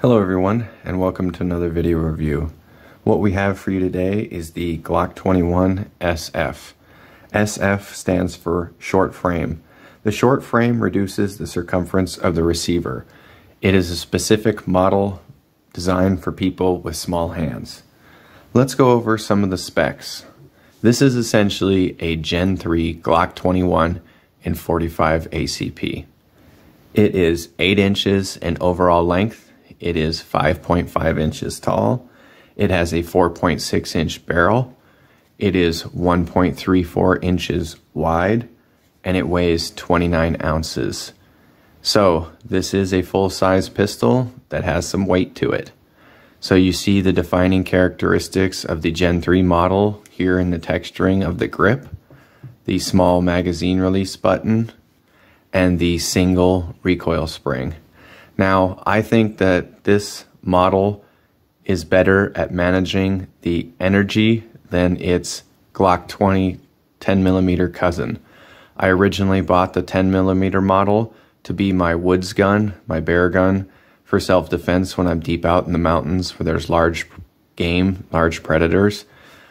Hello everyone, and welcome to another video review. What we have for you today is the Glock 21 SF. SF stands for short frame. The short frame reduces the circumference of the receiver. It is a specific model designed for people with small hands. Let's go over some of the specs. This is essentially a Gen 3 Glock 21 in 45 ACP. It is 8 inches in overall length. It is 5.5 inches tall. It has a 4.6 inch barrel. It is 1.34 inches wide, and it weighs 29 ounces. So this is a full-size pistol that has some weight to it. So you see the defining characteristics of the Gen 3 model here in the texturing of the grip, the small magazine release button, and the single recoil spring. Now, I think that this model is better at managing the energy than its Glock 20 10mm cousin. I originally bought the 10mm model to be my woods gun, my bear gun, for self-defense when I'm deep out in the mountains where there's large game, large predators.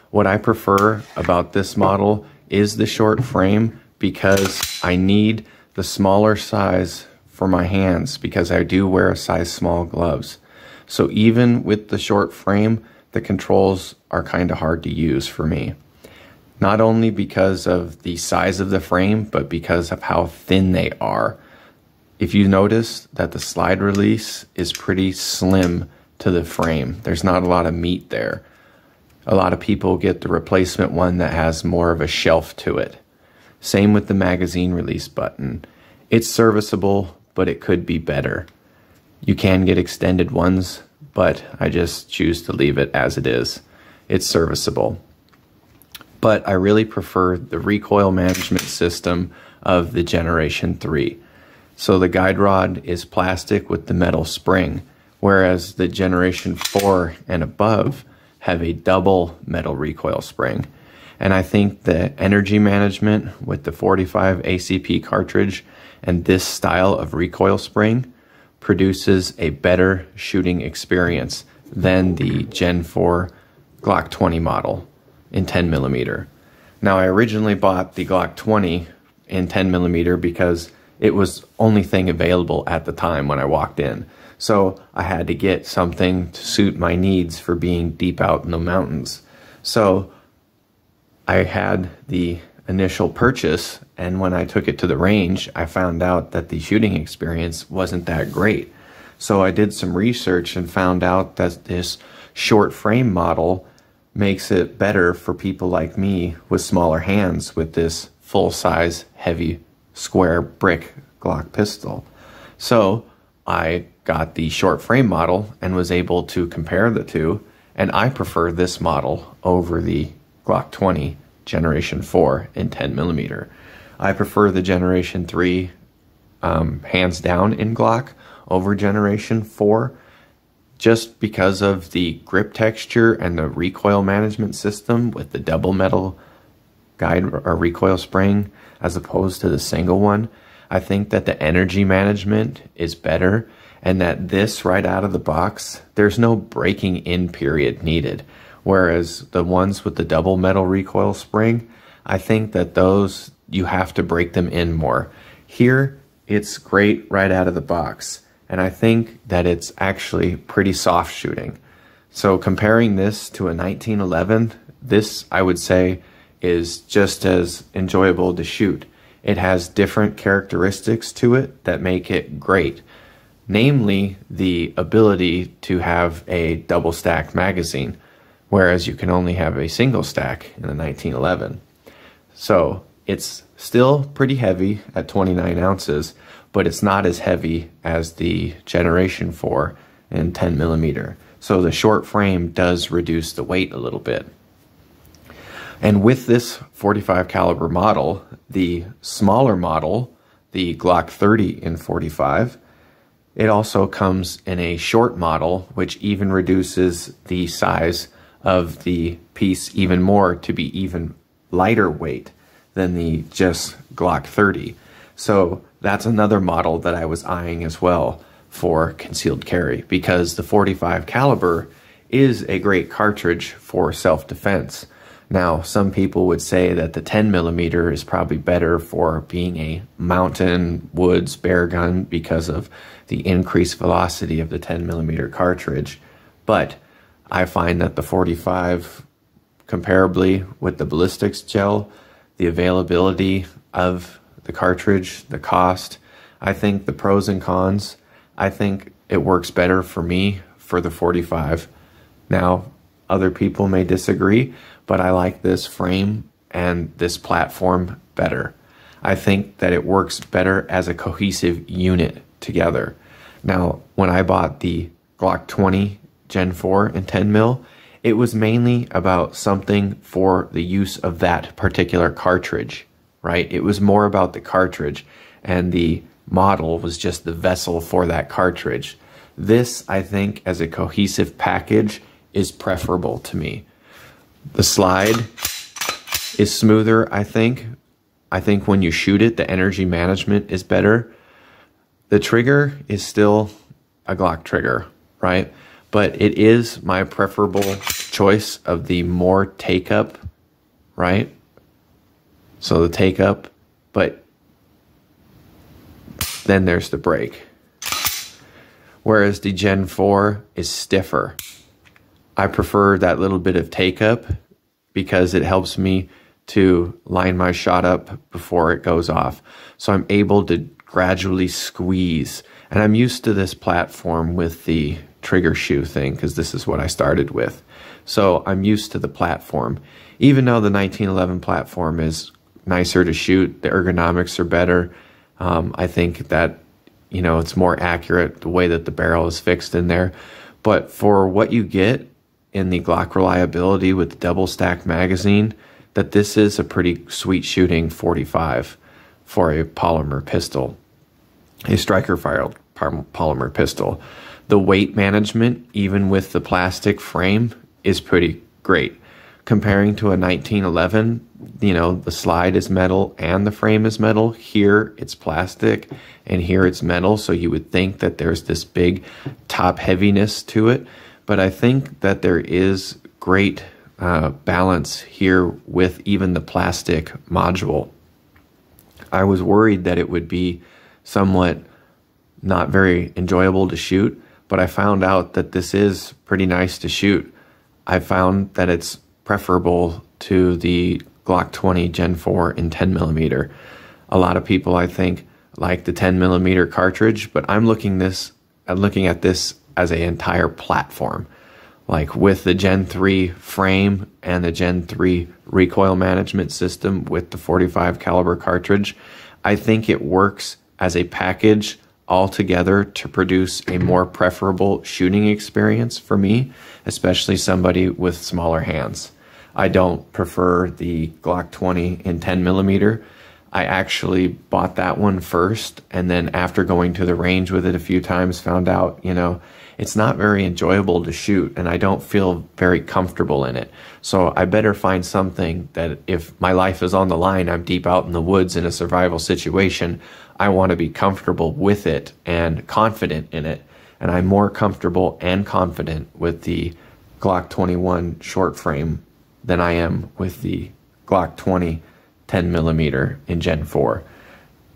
What I prefer about this model is the short frame because I need the smaller size for my hands because I do wear size small gloves. So even with the short frame, the controls are kind of hard to use for me. Not only because of the size of the frame, but because of how thin they are. If you notice that the slide release is pretty slim to the frame, there's not a lot of meat there. A lot of people get the replacement one that has more of a shelf to it. Same with the magazine release button. It's serviceable, but it could be better. You can get extended ones, but I just choose to leave it as it is. It's serviceable. But I really prefer the recoil management system of the Generation 3. So the guide rod is plastic with the metal spring, whereas the Generation 4 and above have a double metal recoil spring. And I think the energy management with the 45 ACP cartridge and this style of recoil spring produces a better shooting experience than the Gen 4 Glock 20 model in 10mm. Now, I originally bought the Glock 20 in 10mm because it was only thing available at the time when I walked in. So I had to get something to suit my needs for being deep out in the mountains. So I had the initial purchase, and when I took it to the range, I found out that the shooting experience wasn't that great. So I did some research and found out that this short frame model makes it better for people like me with smaller hands with this full-size, heavy, square brick Glock pistol. So I got the short frame model and was able to compare the two, and I prefer this model over the Glock 20 Generation 4 in 10mm. I prefer the Generation 3 hands down in Glock over Generation 4 just because of the grip texture and the recoil management system with the double metal guide or recoil spring as opposed to the single one. I think that the energy management is better and that this right out of the box, there's no breaking in period needed. Whereas the ones with the double metal recoil spring, I think that those, you have to break them in more. Here, it's great right out of the box. And I think that it's actually pretty soft shooting. So comparing this to a 1911, this, I would say, is just as enjoyable to shoot. It has different characteristics to it that make it great. Namely, the ability to have a double stacked magazine, whereas you can only have a single stack in a 1911. So it's still pretty heavy at 29 ounces, but it's not as heavy as the Generation 4 in 10mm. So the short frame does reduce the weight a little bit. And with this 45 caliber model, the smaller model, the Glock 30 in 45, it also comes in a short model, which even reduces the size of the piece even more to be even lighter weight than the just Glock 30. So that's another model that I was eyeing as well. for concealed carry, because the 45 caliber is a great cartridge for self-defense. Now, some people would say that the 10 millimeter is probably better for being a mountain, woods, bear gun because of the increased velocity of the 10 millimeter cartridge. But I find that the 45, comparably with the ballistics gel, the availability of the cartridge, the cost, I think the pros and cons, I think it works better for me for the 45. Now, other people may disagree, but I like this frame and this platform better. I think that it works better as a cohesive unit together. Now, when I bought the Glock 20 Gen 4 and 10 mil, it was mainly about something for the use of that particular cartridge, right? It was more about the cartridge, and the model was just the vessel for that cartridge. This, I think, as a cohesive package, is preferable to me. The slide is smoother, I think. I think when you shoot it, the energy management is better. The trigger is still a Glock trigger, right? But it is my preferable choice of the more take-up, right? So the take-up, but then there's the break. Whereas the Gen 4 is stiffer. I prefer that little bit of take-up because it helps me to line my shot up before it goes off. So I'm able to gradually squeeze. And I'm used to this platform with the trigger shoe thing because this is what I started with. So I'm used to the platform. Even though the 1911 platform is nicer to shoot, the ergonomics are better. I think that, you know, it's more accurate the way that the barrel is fixed in there. But for what you get in the Glock reliability with the double stack magazine, that this is a pretty sweet shooting 45 for a polymer pistol, a striker fired polymer pistol. The weight management, even with the plastic frame, is pretty great. Comparing to a 1911, you know, the slide is metal and the frame is metal. Here it's plastic and here it's metal, so you would think that there's this big top heaviness to it. But I think that there is great balance here with even the plastic module. I was worried that it would be somewhat not very enjoyable to shoot, but I found out that this is pretty nice to shoot. I found that it's preferable to the Glock 20 Gen 4 in 10 millimeter. A lot of people, I think, like the 10 millimeter cartridge, but I'm looking at this as an entire platform, like with the Gen 3 frame and the Gen 3 recoil management system with the 45 caliber cartridge. I think it works as a package altogether to produce a more preferable shooting experience for me, especially somebody with smaller hands. I don't prefer the Glock 20 in 10 millimeter. I actually bought that one first, and then after going to the range with it a few times, found out, you know, it's not very enjoyable to shoot, and I don't feel very comfortable in it. So I better find something that if my life is on the line, I'm deep out in the woods in a survival situation, I want to be comfortable with it and confident in it. And I'm more comfortable and confident with the Glock 21 short frame than I am with the Glock 20 10 millimeter in Gen 4.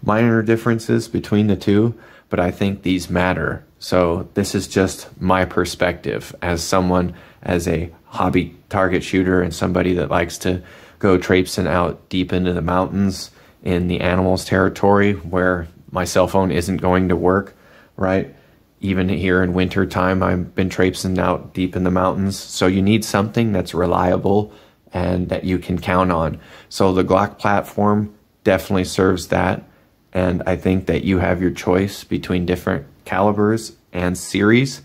Minor differences between the two, but I think these matter. So this is just my perspective as someone, as a hobby target shooter and somebody that likes to go traipsing out deep into the mountains in the animals territory where my cell phone isn't going to work, right? Even here in winter time, I've been traipsing out deep in the mountains. So you need something that's reliable and that you can count on. So the Glock platform definitely serves that. And I think that you have your choice between different calibers and series.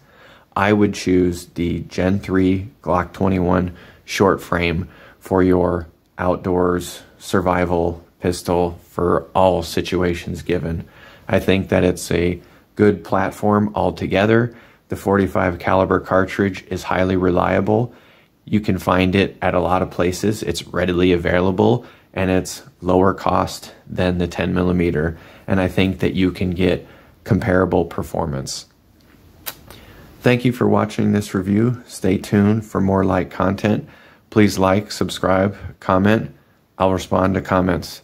I would choose the Gen 3 Glock 21 short frame for your outdoors survival pistol for all situations given. I think that it's a good platform altogether. The 45 caliber cartridge is highly reliable. You can find it at a lot of places. It's readily available and it's lower cost than the 10 millimeter. And I think that you can get comparable performance. Thank you for watching this review. Stay tuned for more like content. Please like, subscribe, comment. I'll respond to comments.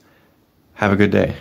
Have a good day.